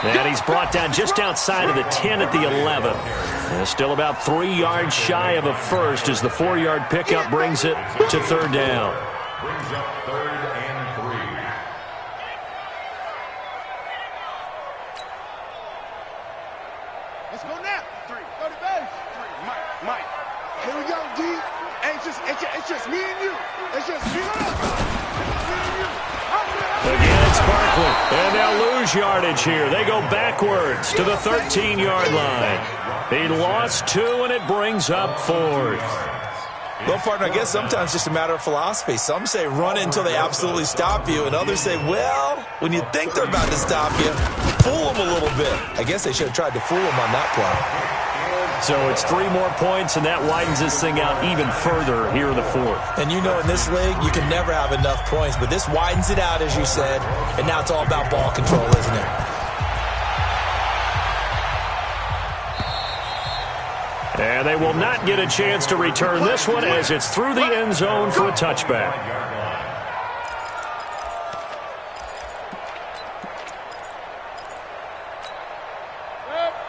And he's brought down just outside of the 10 at the 11. And still about 3 yards shy of a first as the 4-yard pickup brings it to 3rd down. Brings up 3rd and 3. Let's go now. 3. Go to base. 3. Mike. Here we go, D. Hey, it's just me and you. It's just me and you. Again, it's Barkley. And they'll lose yardage here. They go backwards to the 13-yard line. He lost 2, and it brings up 4th. Well, partner, I guess sometimes it's just a matter of philosophy. Some say run it until they absolutely stop you, and others say, well, when you think they're about to stop you, fool them a little bit. I guess they should have tried to fool them on that play. So it's 3 more points, and that widens this thing out even further here in the 4th. And you know in this league, you can never have enough points, but this widens it out, as you said, and now it's all about ball control, isn't it? And they will not get a chance to return this one as it's through the end zone for a touchback.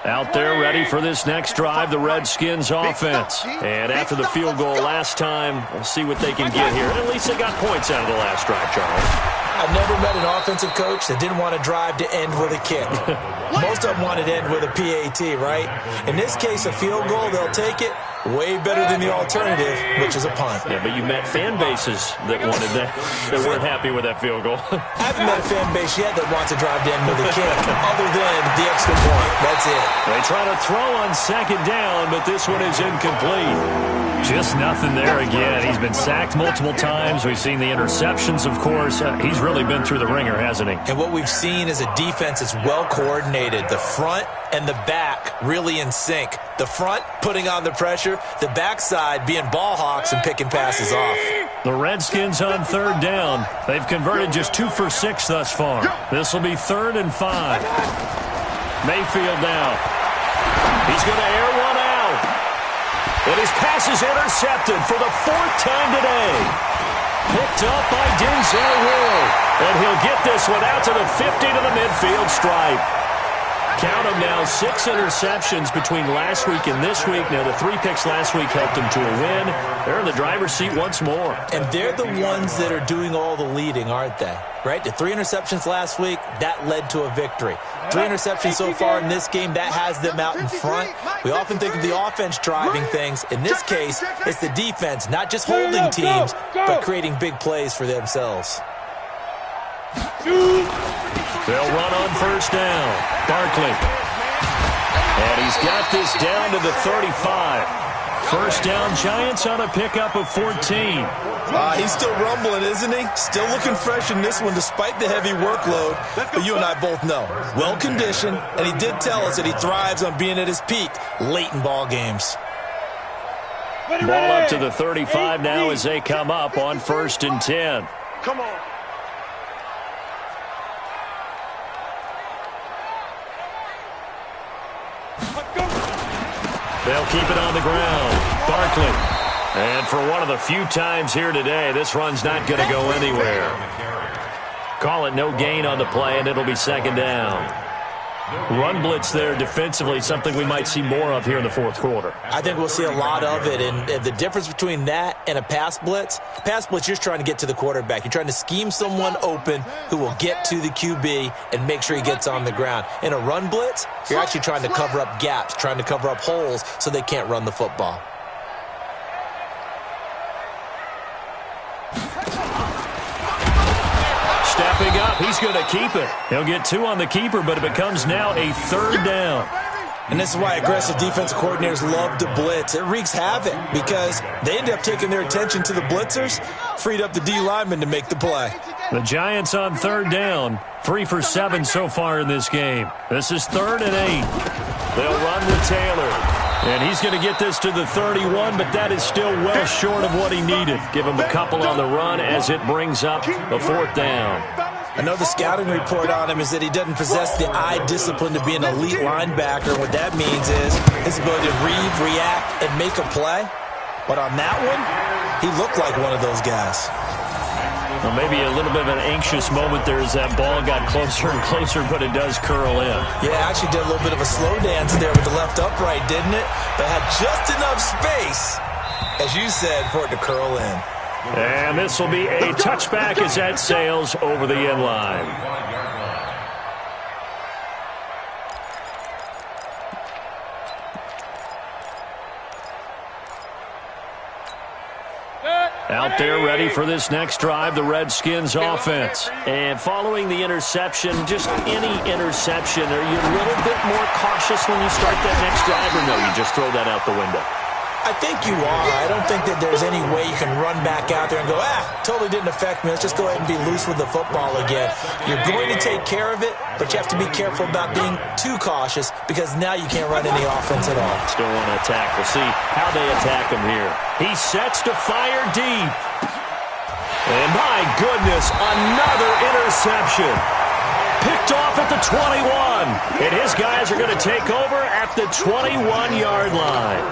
Out there ready for this next drive, the Redskins offense. And after the field goal last time, we'll see what they can get here. And at least they got points out of the last drive, Charles. I've never met an offensive coach that didn't want to drive to end with a kick. Most of them wanted to end with a PAT, right? In this case, a field goal, they'll take it. Way better than the alternative, which is a punt. Yeah, but you met fan bases that wanted that, that weren't happy with that field goal. I haven't met a fan base yet that wants to drive to end with a kick, other than the extra point. That's it. They try to throw on 2nd down, but this one is incomplete. Just nothing there again. He's been sacked multiple times. We've seen the interceptions, of course. He's really been through the ringer, hasn't he? And what we've seen is a defense that's well coordinated. The front and the back really in sync. The front putting on the pressure, the backside being ball hawks and picking passes off. The Redskins on third down. They've converted just 2 for 6 thus far. This will be 3rd and 5. Mayfield now. He's going to air one out. And his pass is intercepted for the 4th time today. Picked up by Denzel Ward. And he'll get this one out to the 50 to the midfield stripe. Count them now, 6 interceptions between last week and this week. Now, the 3 picks last week helped them to a win. They're in the driver's seat once more. And they're the ones that are doing all the leading, aren't they? Right? The 3 interceptions last week, that led to a victory. 3 interceptions so far in this game, that has them out in front. We often think of the offense driving things. In this case, it's the defense, not just holding teams, but creating big plays for themselves. They'll run on first down. Barkley. And he's got this down to the 35. First down, Giants on a pickup of 14. He's still rumbling, isn't he? Still looking fresh in this one despite the heavy workload. But you and I both know, well-conditioned, and he did tell us that he thrives on being at his peak late in ball games. Ball up to the 35 now as they come up on 1st and 10. Come on. They'll keep it on the ground. Barkley. And for one of the few times here today, this run's not going to go anywhere. Call it no gain on the play, and it'll be 2nd down. Run blitz there defensively, something we might see more of here in the 4th quarter. I think we'll see a lot of it, and the difference between that and a pass blitz, you're just trying to get to the quarterback. You're trying to scheme someone open who will get to the QB and make sure he gets on the ground. In a run blitz, you're actually trying to cover up gaps, trying to cover up holes so they can't run the football. Stepping up, he's going to keep it. He'll get 2 on the keeper, but it becomes now a 3rd down. And this is why aggressive defensive coordinators love to blitz. It wreaks havoc because they end up taking their attention to the blitzers, freed up the D lineman to make the play. The Giants on 3rd down, 3 for 7 so far in this game. This is 3rd and 8. They'll run with Taylor. And he's going to get this to the 31, but that is still well short of what he needed. Give him a couple on the run as it brings up the 4th down. I know the scouting report on him is that he doesn't possess the eye discipline to be an elite linebacker. What that means is his ability to read, react, and make a play. But on that one, he looked like one of those guys. Well, maybe a little bit of an anxious moment there as that ball got closer and closer, but it does curl in. Yeah, actually did a little bit of a slow dance there with the left upright, didn't it? But had just enough space, as you said, for it to curl in. And this will be a touchback as that sails over the end line. Out there ready for this next drive, the Redskins offense. And following the interception, just any interception, are you a little bit more cautious when you start that next drive, or no, you just throw that out the window? I think you are. I don't think that there's any way you can run back out there and go, totally didn't affect me. Let's just go ahead and be loose with the football again. You're going to take care of it, but you have to be careful about being too cautious because now you can't run any offense at all. Still want to attack. We'll see how they attack him here. He sets to fire deep. And my goodness, another interception. Picked off at the 21. And his guys are going to take over at the 21-yard line.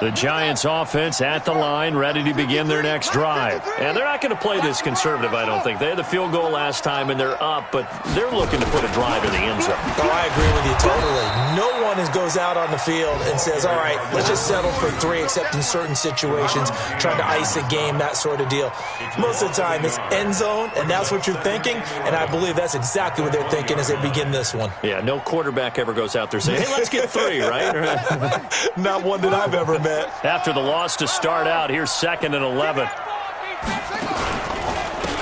The Giants offense at the line, ready to begin their next drive. And they're not going to play this conservative, I don't think. They had the field goal last time, and they're up, but they're looking to put a drive in the end zone. Oh, I agree with you totally. No one goes out on the field and says, all right, let's just settle for 3, except in certain situations, trying to ice a game, that sort of deal. Most of the time, it's end zone, and that's what you're thinking, and I believe that's exactly what they're thinking as they begin this one. Yeah, no quarterback ever goes out there saying, hey, let's get 3, right? Not one that I've ever met. After the loss to start out, here's 2nd and 11.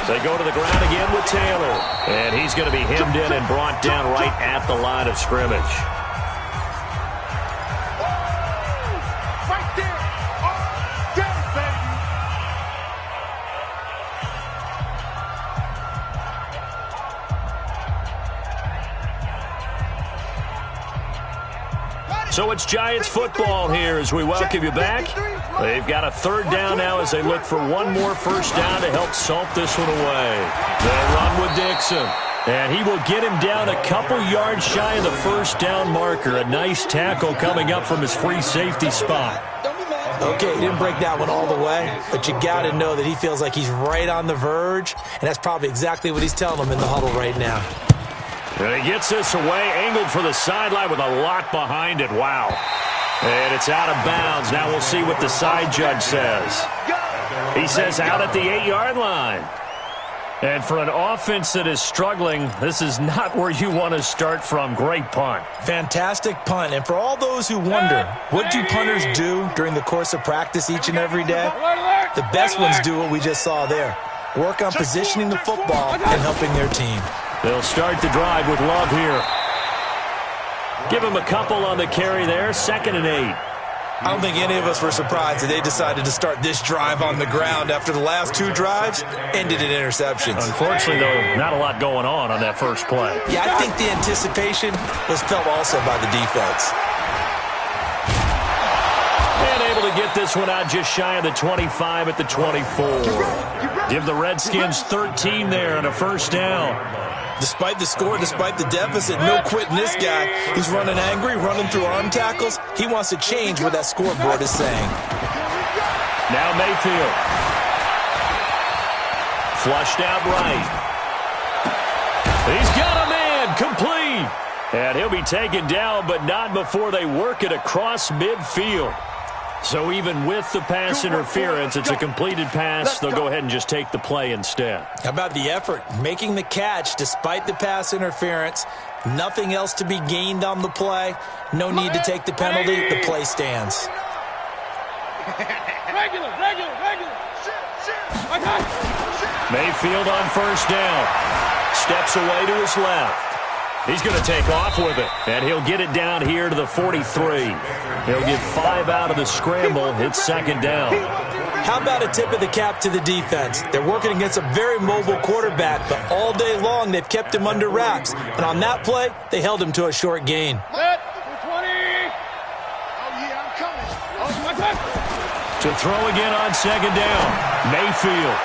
They go to the ground again with Taylor. And he's going to be hemmed in and brought down right at the line of scrimmage. So it's Giants football here as we welcome you back. They've got a third down now as they look for one more first down to help salt this one away. They'll run with Dixon. And he will get him down a couple yards shy of the first down marker. A nice tackle coming up from his free safety spot. Okay, he didn't break that one all the way, but you got to know that he feels like he's right on the verge, and that's probably exactly what he's telling them in the huddle right now. And he gets this away, angled for the sideline with a lot behind it. Wow. And it's out of bounds. Now we'll see what the side judge says. He says out at the 8-yard line. And for an offense that is struggling, this is not where you want to start from. Great punt. Fantastic punt. And for all those who wonder, what do punters do during the course of practice each and every day? The best ones do what we just saw there. Work on positioning the football and helping their team. They'll start the drive with Love here. Give him a couple on the carry there. 2nd and 8. I don't think any of us were surprised that they decided to start this drive on the ground after the last 2 drives ended in interceptions. Unfortunately, though, not a lot going on that first play. Yeah, I think the anticipation was felt also by the defense. And able to get this one out just shy of the 25 at the 24. Give the Redskins 13 there on a first down. Despite the score, despite the deficit, no quitting this guy. He's running angry, running through arm tackles. He wants to change what that scoreboard is saying. Now Mayfield. Flushed out right. He's got a man, complete. And he'll be taken down, but not before they work it across midfield. So even with the pass interference, it's a completed pass. They'll go ahead and just take the play instead. How about the effort? Making the catch despite the pass interference. Nothing else to be gained on the play. No need to take the penalty. The play stands. Regular. Mayfield on first down. Steps away to his left. He's going to take off with it, and he'll get it down here to the 43. He'll get 5 out of the scramble. It's 2nd down. How about a tip of the cap to the defense? They're working against a very mobile quarterback, but all day long they've kept him under wraps. And on that play, they held him to a short gain. Set, 20. Oh, yeah, I'm coming. To throw again on 2nd down. Mayfield.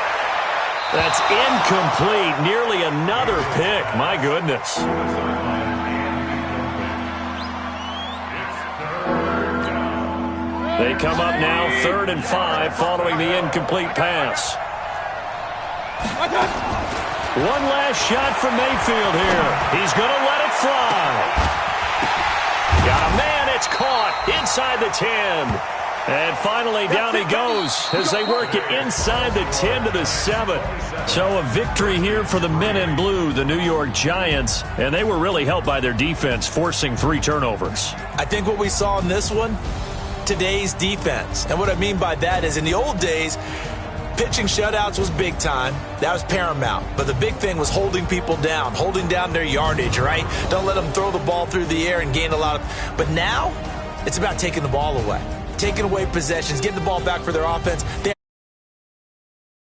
That's incomplete. Nearly another pick. My goodness. They come up now 3rd and 5 following the incomplete pass. One last shot from Mayfield here. He's going to let it fly. Got a man. It's caught inside the 10. And finally, down he goes as they work it inside the 10 to the 7. So a victory here for the men in blue, the New York Giants. And they were really helped by their defense, forcing 3 turnovers. I think what we saw in this one, today's defense. And what I mean by that is in the old days, pitching shutouts was big time. That was paramount. But the big thing was holding people down, holding down their yardage, right? Don't let them throw the ball through the air and gain a lot of... But now, it's about taking the ball away. Taking away possessions, getting the ball back for their offense. They